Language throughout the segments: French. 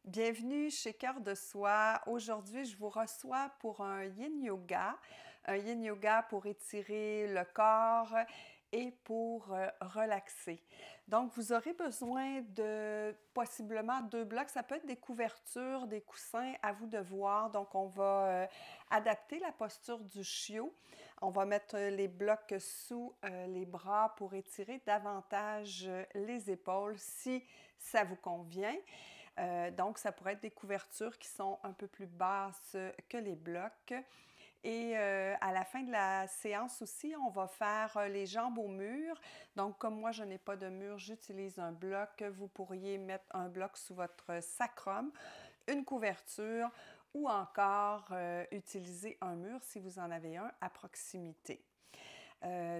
Bienvenue chez Cœur de Soi. Aujourd'hui, je vous reçois pour un yin yoga pour étirer le corps et pour relaxer. Donc, vous aurez besoin de possiblement 2 blocs. Ça peut être des couvertures, des coussins, à vous de voir. Donc, on va adapter la posture du chiot. On va mettre les blocs sous les bras pour étirer davantage les épaules si ça vous convient. Donc, ça pourrait être des couvertures qui sont un peu plus basses que les blocs. Et à la fin de la séance aussi, on va faire les jambes au mur. Donc, comme moi, je n'ai pas de mur, j'utilise un bloc. Vous pourriez mettre un bloc sous votre sacrum, une couverture ou encore utiliser un mur si vous en avez un à proximité.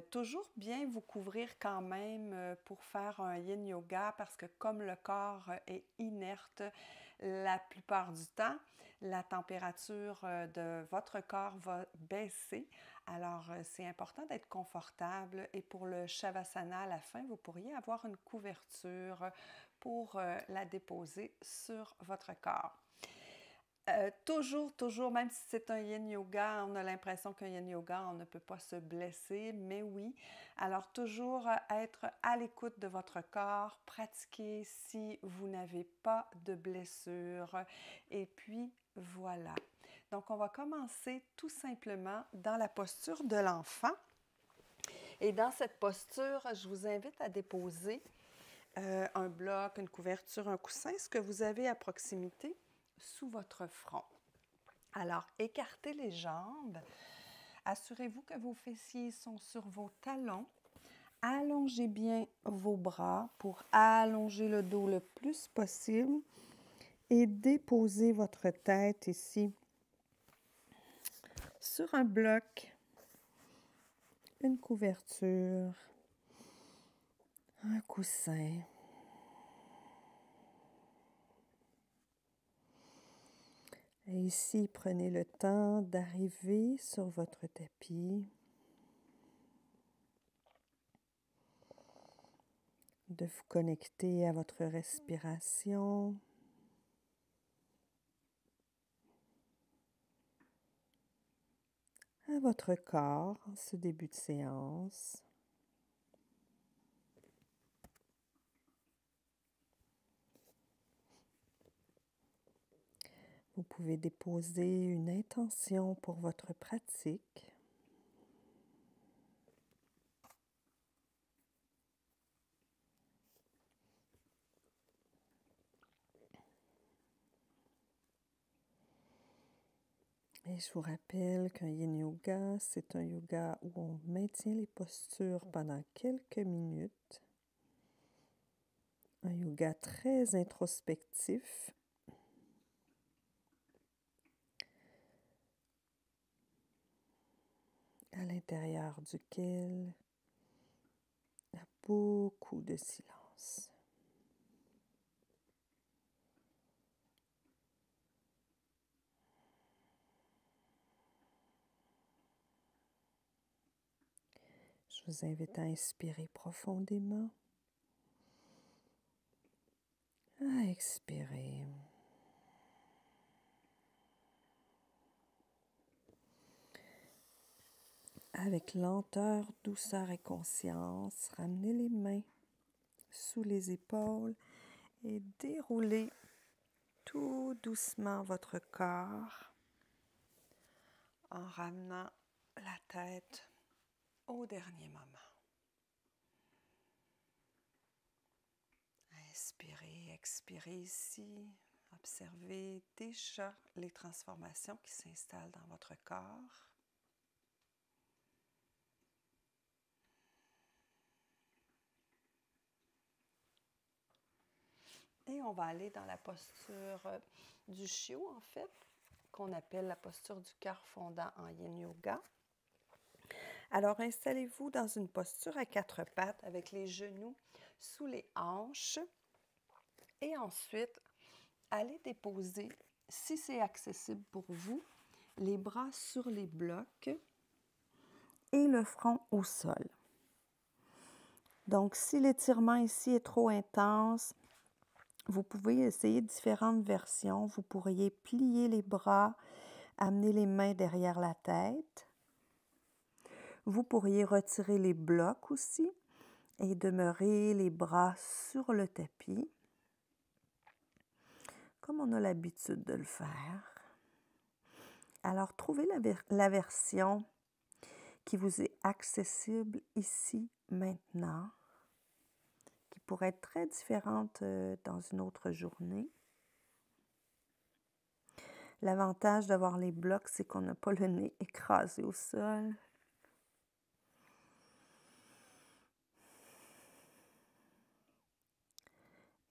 Toujours bien vous couvrir quand même pour faire un yin yoga parce que comme le corps est inerte la plupart du temps, la température de votre corps va baisser. Alors, c'est important d'être confortable et pour le Shavasana à la fin, vous pourriez avoir une couverture pour la déposer sur votre corps. Toujours, même si c'est un yin yoga, on a l'impression qu'un yin yoga, on ne peut pas se blesser, mais oui. Alors, toujours être à l'écoute de votre corps, pratiquer si vous n'avez pas de blessure. Et puis, voilà. Donc, on va commencer tout simplement dans la posture de l'enfant. Et dans cette posture, je vous invite à déposer un bloc, une couverture, un coussin, ce que vous avez à proximité sous votre front. Alors, écartez les jambes. Assurez-vous que vos fessiers sont sur vos talons. Allongez bien vos bras pour allonger le dos le plus possible et déposez votre tête ici sur un bloc, une couverture, un coussin. Et ici, prenez le temps d'arriver sur votre tapis, de vous connecter à votre respiration, à votre corps en ce début de séance. Vous pouvez déposer une intention pour votre pratique. Et je vous rappelle qu'un yin yoga, c'est un yoga où on maintient les postures pendant quelques minutes. Un yoga très introspectif. À l'intérieur duquel il y a beaucoup de silence. Je vous invite à inspirer profondément, à expirer. Avec lenteur, douceur et conscience, ramenez les mains sous les épaules et déroulez tout doucement votre corps en ramenant la tête au dernier moment. Inspirez, expirez ici. Observez déjà les transformations qui s'installent dans votre corps. Et on va aller dans la posture du chiot, en fait, qu'on appelle la posture du cœur fondant en yin yoga. Alors, installez-vous dans une posture à 4 pattes avec les genoux sous les hanches. Et ensuite, allez déposer, si c'est accessible pour vous, les bras sur les blocs et le front au sol. Donc, si l'étirement ici est trop intense, Vous pouvez essayer différentes versions. Vous pourriez plier les bras, amener les mains derrière la tête. Vous pourriez retirer les blocs aussi et demeurer les bras sur le tapis, comme on a l'habitude de le faire. Alors, trouvez la version qui vous est accessible ici, maintenant, qui pourrait être très différente dans une autre journée. L'avantage d'avoir les blocs, c'est qu'on n'a pas le nez écrasé au sol.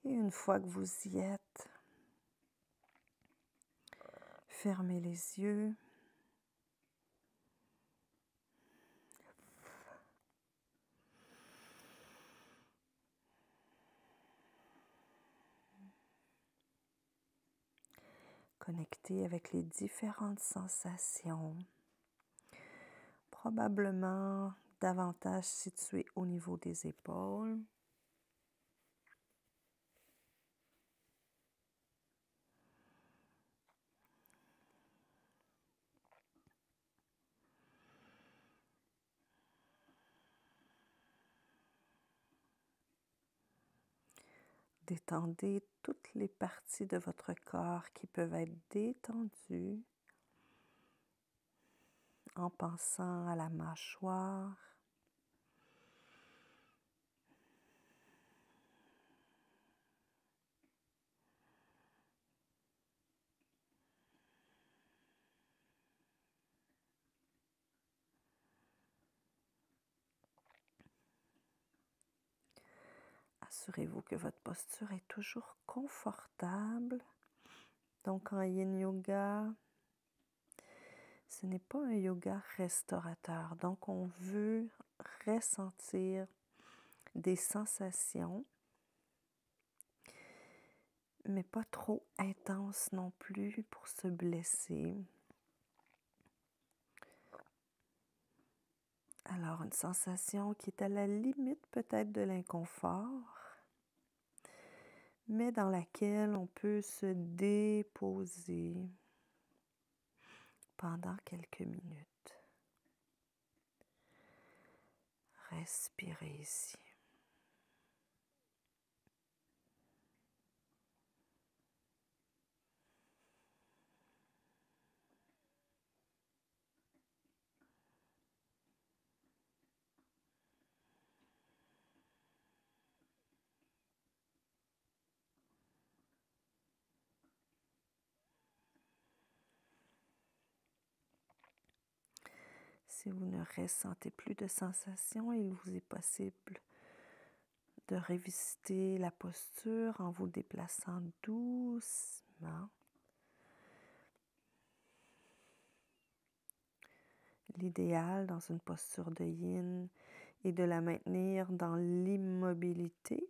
Et une fois que vous y êtes, fermez les yeux. Connectez avec les différentes sensations, probablement davantage situées au niveau des épaules. Détendez toutes les parties de votre corps qui peuvent être détendues en pensant à la mâchoire, assurez-vous que votre posture est toujours confortable. Donc en yin yoga, ce n'est pas un yoga restaurateur. Donc on veut ressentir des sensations, mais pas trop intenses non plus pour se blesser. Alors une sensation qui est à la limite peut-être de l'inconfort, mais dans laquelle on peut se déposer pendant quelques minutes. Respirez ici. Si vous ne ressentez plus de sensation, il vous est possible de revisiter la posture en vous déplaçant doucement. L'idéal dans une posture de yin est de la maintenir dans l'immobilité.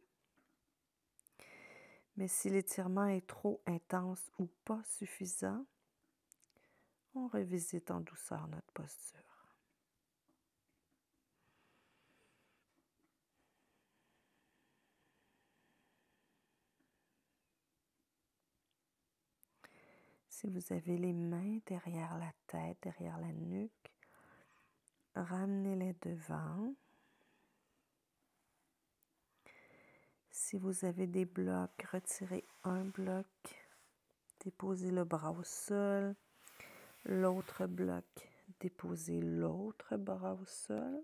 Mais si l'étirement est trop intense ou pas suffisant, on revisite en douceur notre posture. Si vous avez les mains derrière la tête, derrière la nuque, ramenez-les devant. Si vous avez des blocs, retirez un bloc, déposez le bras au sol. L'autre bloc, déposez l'autre bras au sol.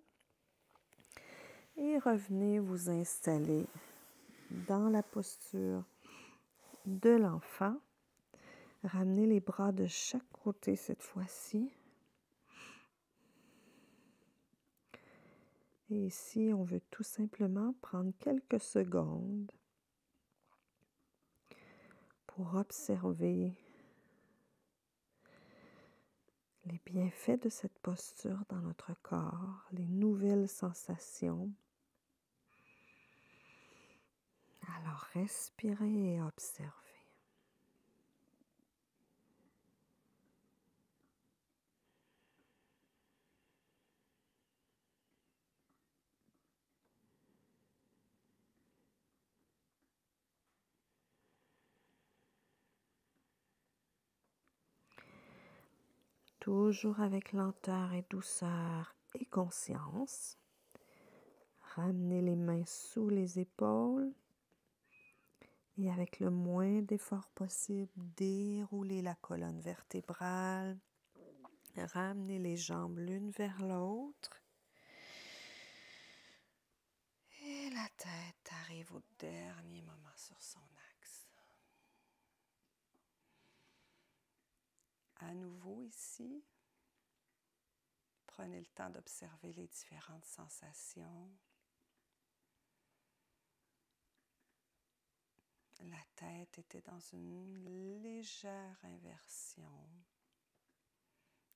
Et revenez vous installer dans la posture de l'enfant. Ramenez les bras de chaque côté cette fois-ci. Et ici, on veut tout simplement prendre quelques secondes pour observer les bienfaits de cette posture dans notre corps, les nouvelles sensations. Alors, respirez et observez. Toujours avec lenteur et douceur et conscience. Ramenez les mains sous les épaules et avec le moins d'effort possible, déroulez la colonne vertébrale. Ramenez les jambes l'une vers l'autre. Et la tête arrive au dernier moment sur son axe. À nouveau ici, prenez le temps d'observer les différentes sensations. La tête était dans une légère inversion.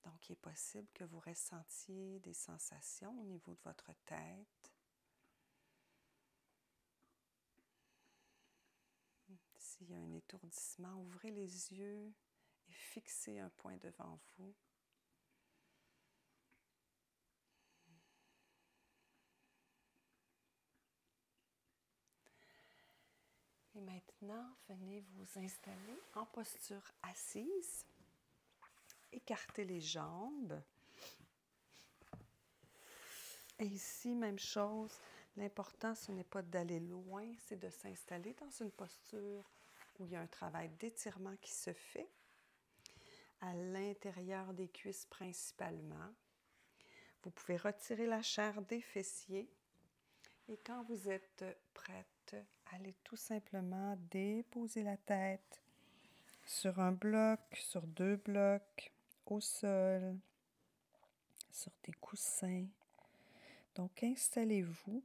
Donc, il est possible que vous ressentiez des sensations au niveau de votre tête. S'il y a un étourdissement, ouvrez les yeux et fixez un point devant vous. Et maintenant, venez vous installer en posture assise. Écartez les jambes. Et ici, même chose, l'important, ce n'est pas d'aller loin, c'est de s'installer dans une posture où il y a un travail d'étirement qui se fait à l'intérieur des cuisses principalement. Vous pouvez retirer la chair des fessiers et quand vous êtes prête, allez tout simplement déposer la tête sur un bloc, sur 2 blocs, au sol, sur des coussins. Donc, installez-vous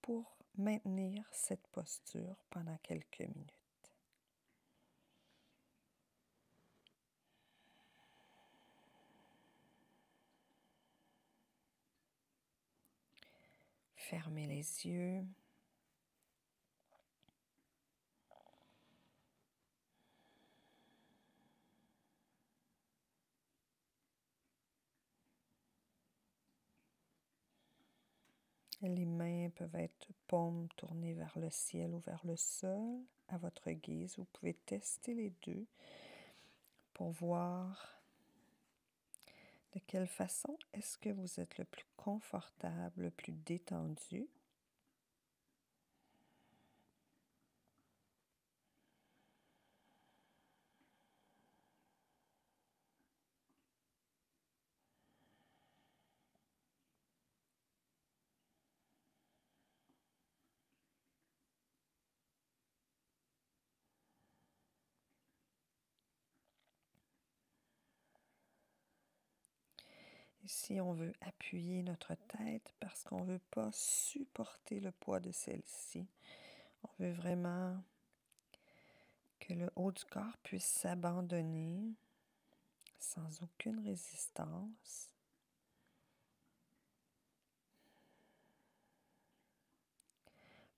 pour maintenir cette posture pendant quelques minutes. Fermez les yeux. Les mains peuvent être paumes tournées vers le ciel ou vers le sol à votre guise. Vous pouvez tester les deux pour voir de quelle façon est-ce que vous êtes le plus confortable, le plus détendu. Ici, on veut appuyer notre tête parce qu'on ne veut pas supporter le poids de celle-ci. On veut vraiment que le haut du corps puisse s'abandonner sans aucune résistance.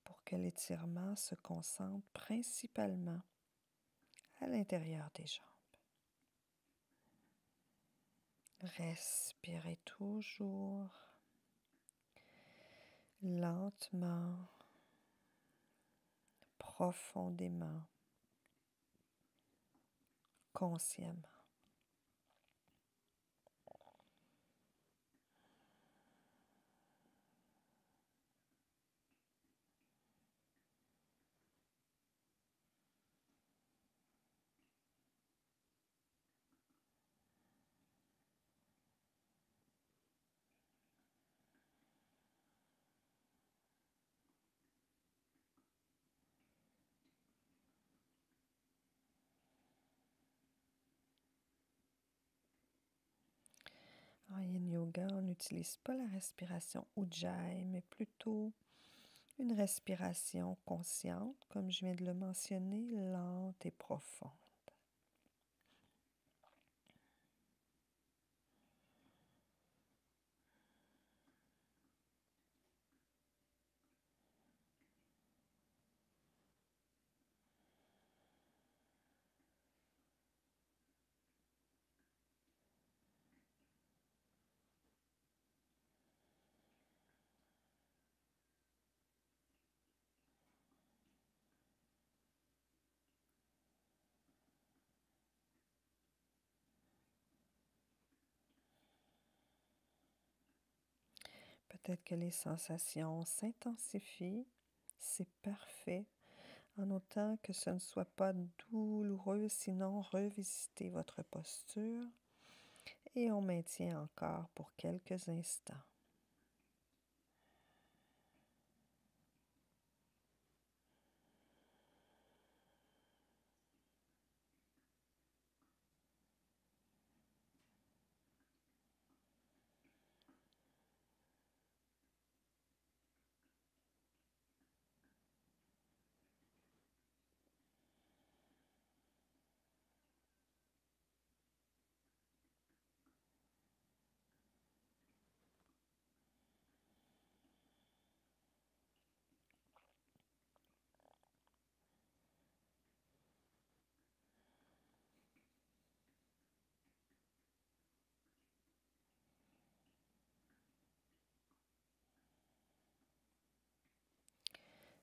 Pour que l'étirement se concentre principalement à l'intérieur des jambes. Respirez toujours lentement, profondément, consciemment. En Yin Yoga, on n'utilise pas la respiration Ujjayi, mais plutôt une respiration consciente, comme je viens de le mentionner, lente et profonde. Peut-être que les sensations s'intensifient. C'est parfait. En autant que ce ne soit pas douloureux, sinon revisitez votre posture et on maintient encore pour quelques instants.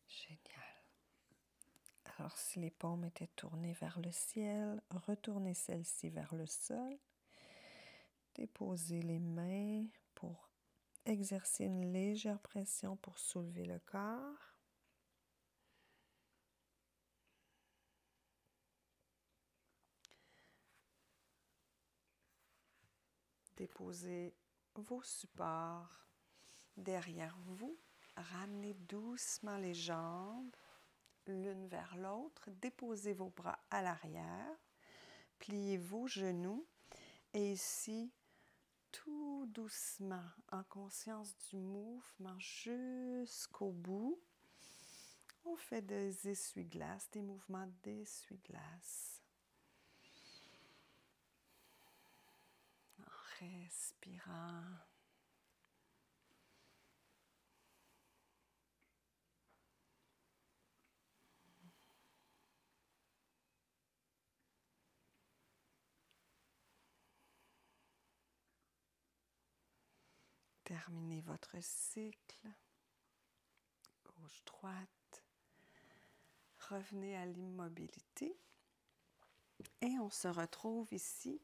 Génial. Alors, si les paumes étaient tournées vers le ciel, retournez celles-ci vers le sol. Déposez les mains pour exercer une légère pression pour soulever le corps. Déposez vos supports derrière vous. Ramenez doucement les jambes l'une vers l'autre. Déposez vos bras à l'arrière. Pliez vos genoux. Et ici, tout doucement, en conscience du mouvement jusqu'au bout, on fait des essuie-glaces, des mouvements d'essuie-glaces. En respirant. Terminez votre cycle. Gauche-droite. Revenez à l'immobilité. Et on se retrouve ici,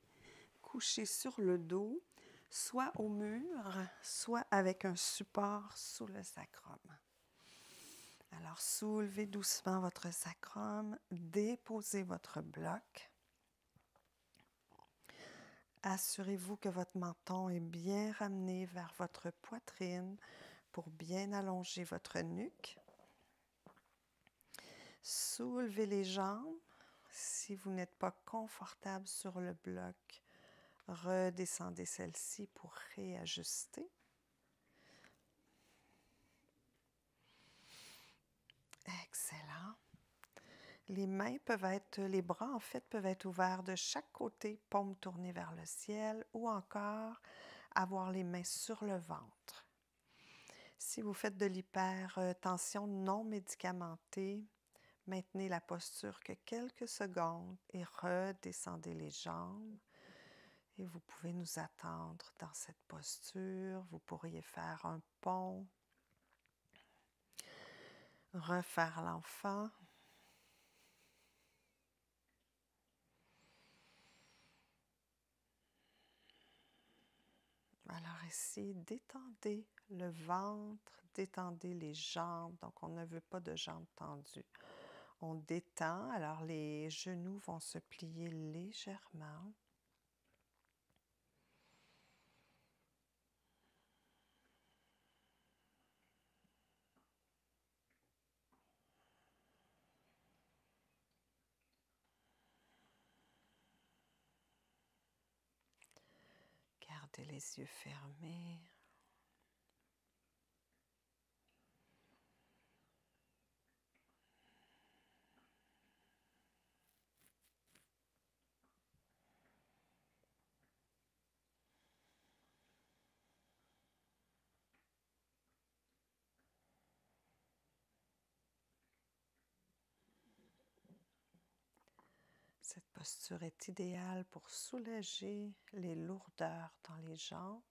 couché sur le dos, soit au mur, soit avec un support sous le sacrum. Alors, soulevez doucement votre sacrum, déposez votre bloc. Assurez-vous que votre menton est bien ramené vers votre poitrine pour bien allonger votre nuque. Soulevez les jambes. Si vous n'êtes pas confortable sur le bloc, redescendez celle-ci pour réajuster. Excellent. Les bras en fait peuvent être ouverts de chaque côté, paumes tournées vers le ciel ou encore avoir les mains sur le ventre. Si vous faites de l'hypertension non médicamentée, maintenez la posture que quelques secondes et redescendez les jambes. Et vous pouvez nous attendre dans cette posture. Vous pourriez faire un pont, refaire l'enfant. Alors ici, détendez le ventre, détendez les jambes. Donc, on ne veut pas de jambes tendues. On détend, alors les genoux vont se plier légèrement. Gardez les yeux fermés. Cette posture est idéale pour soulager les lourdeurs dans les jambes.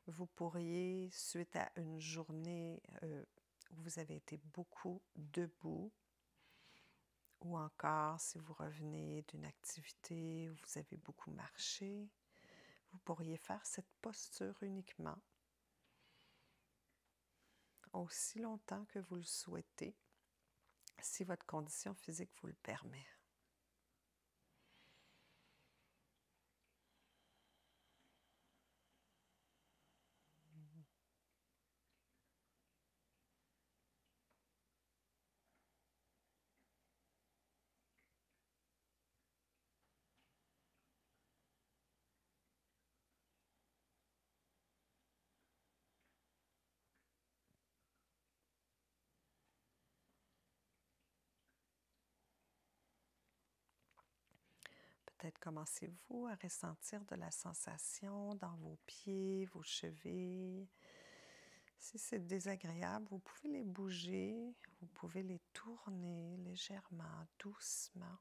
Vous pourriez, suite à une journée où vous avez été beaucoup debout, ou encore si vous revenez d'une activité où vous avez beaucoup marché, vous pourriez faire cette posture uniquement. aussi longtemps que vous le souhaitez, si votre condition physique vous le permet. Peut-être commencez-vous à ressentir de la sensation dans vos pieds, vos chevilles. Si c'est désagréable, vous pouvez les bouger, vous pouvez les tourner légèrement, doucement.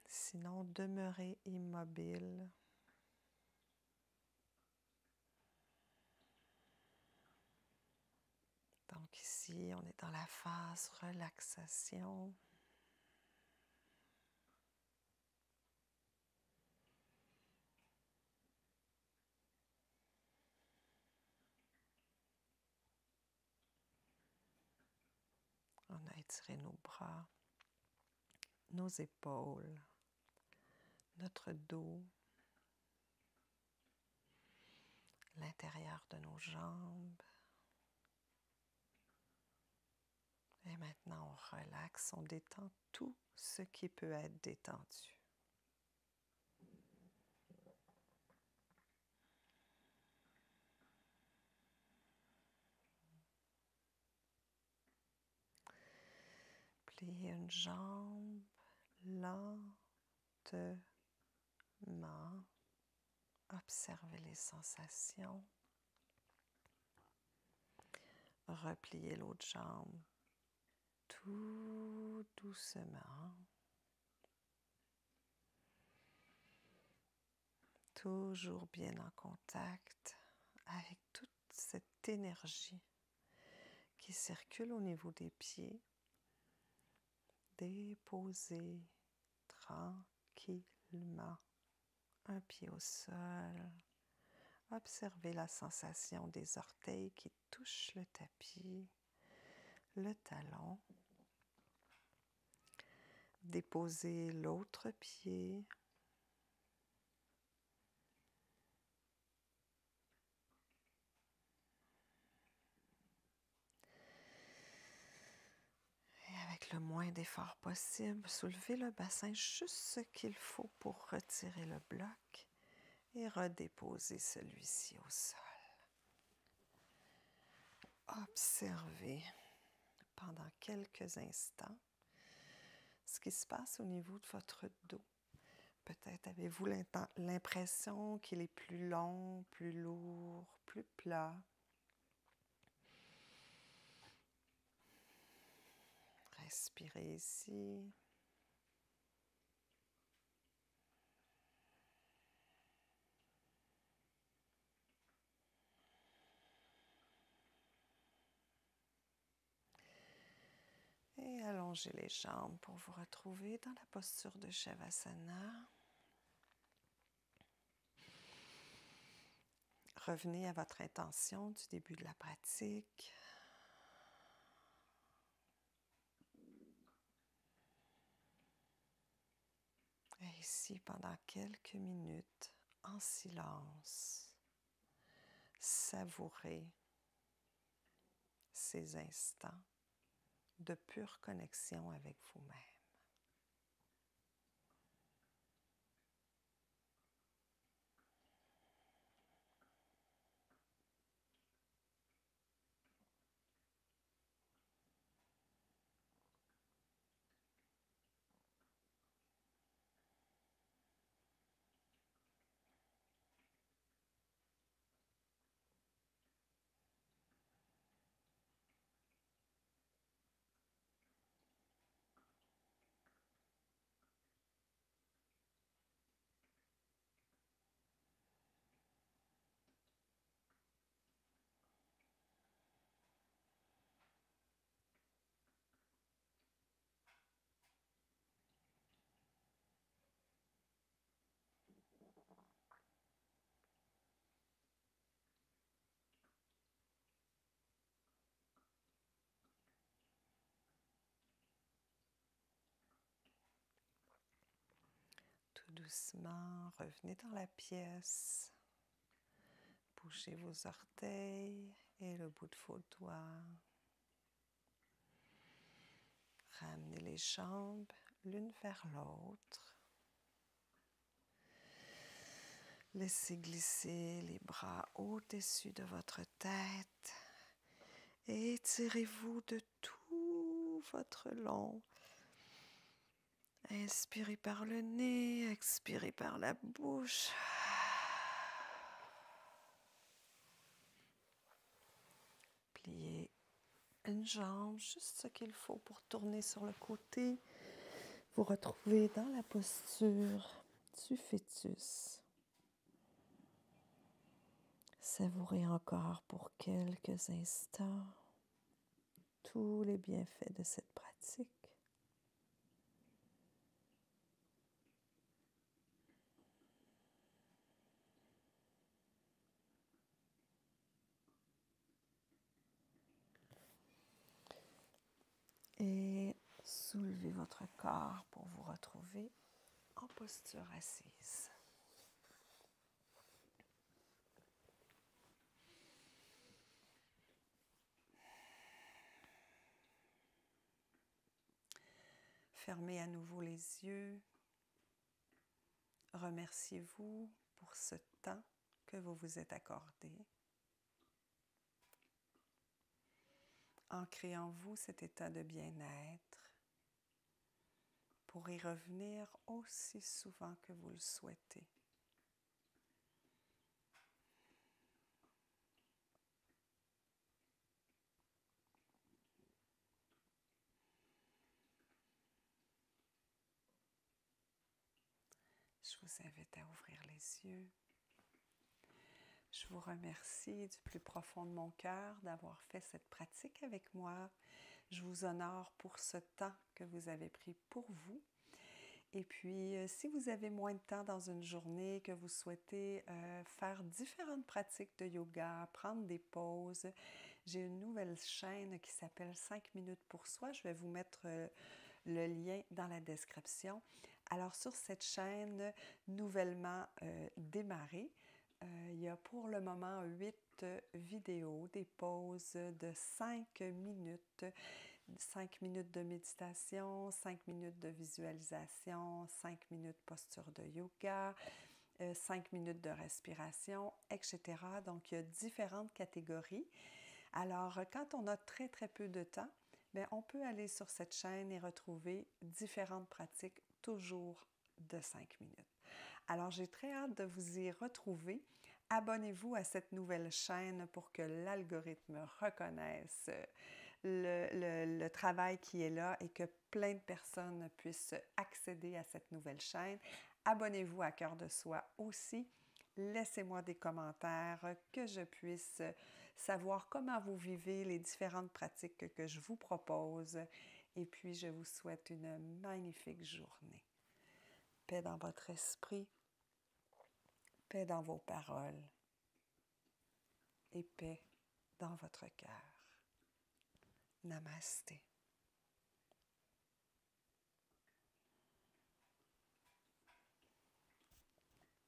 Sinon, demeurez immobile. Donc ici, on est dans la phase relaxation. On a étiré nos bras, nos épaules, notre dos, l'intérieur de nos jambes. Et maintenant, on relaxe, on détend tout ce qui peut être détendu. Pliez une jambe lentement. Observez les sensations. Repliez l'autre jambe tout doucement. Toujours bien en contact avec toute cette énergie qui circule au niveau des pieds. Déposez tranquillement un pied au sol. Observez la sensation des orteils qui touchent le tapis, le talon. Déposez l'autre pied. Et avec le moins d'effort possible, soulevez le bassin juste ce qu'il faut pour retirer le bloc et redéposer celui-ci au sol. Observez pendant quelques instants ce qui se passe au niveau de votre dos. Peut-être avez-vous l'impression qu'il est plus long, plus lourd, plus plat. Respirez ici. Et allongez les jambes pour vous retrouver dans la posture de Shavasana. Revenez à votre intention du début de la pratique. Et ici, pendant quelques minutes, en silence, savourez ces instants de pure connexion avec vous-même. doucement, revenez dans la pièce. Bougez vos orteils et le bout de vos doigts. Ramenez les jambes l'une vers l'autre. Laissez glisser les bras au-dessus de votre tête et étirez-vous de tout votre long. Inspirez par le nez, expirez par la bouche. Pliez une jambe, juste ce qu'il faut pour tourner sur le côté. Vous retrouvez dans la posture du fœtus. Savourez encore pour quelques instants tous les bienfaits de cette pratique. Et soulevez votre corps pour vous retrouver en posture assise. Fermez à nouveau les yeux. Remerciez-vous pour ce temps que vous vous êtes accordé. Ancrez en vous cet état de bien-être pour y revenir aussi souvent que vous le souhaitez. Je vous invite à ouvrir les yeux. Je vous remercie du plus profond de mon cœur d'avoir fait cette pratique avec moi. Je vous honore pour ce temps que vous avez pris pour vous. Et puis, si vous avez moins de temps dans une journée, que vous souhaitez faire différentes pratiques de yoga, prendre des pauses, j'ai une nouvelle chaîne qui s'appelle 5 minutes pour soi. Je vais vous mettre le lien dans la description. Alors, sur cette chaîne nouvellement démarrée, il y a pour le moment 8 vidéos, des pauses de 5 minutes. 5 minutes de méditation, 5 minutes de visualisation, 5 minutes posture de yoga, 5 minutes de respiration, etc. Donc, il y a différentes catégories. Alors, quand on a très, très peu de temps, bien, on peut aller sur cette chaîne et retrouver différentes pratiques, toujours de 5 minutes. Alors, j'ai très hâte de vous y retrouver. Abonnez-vous à cette nouvelle chaîne pour que l'algorithme reconnaisse le travail qui est là et que plein de personnes puissent accéder à cette nouvelle chaîne. Abonnez-vous à Cœur de Soi aussi. Laissez-moi des commentaires, que je puisse savoir comment vous vivez les différentes pratiques que je vous propose. Et puis, je vous souhaite une magnifique journée. Paix dans votre esprit, paix dans vos paroles et paix dans votre cœur. Namasté.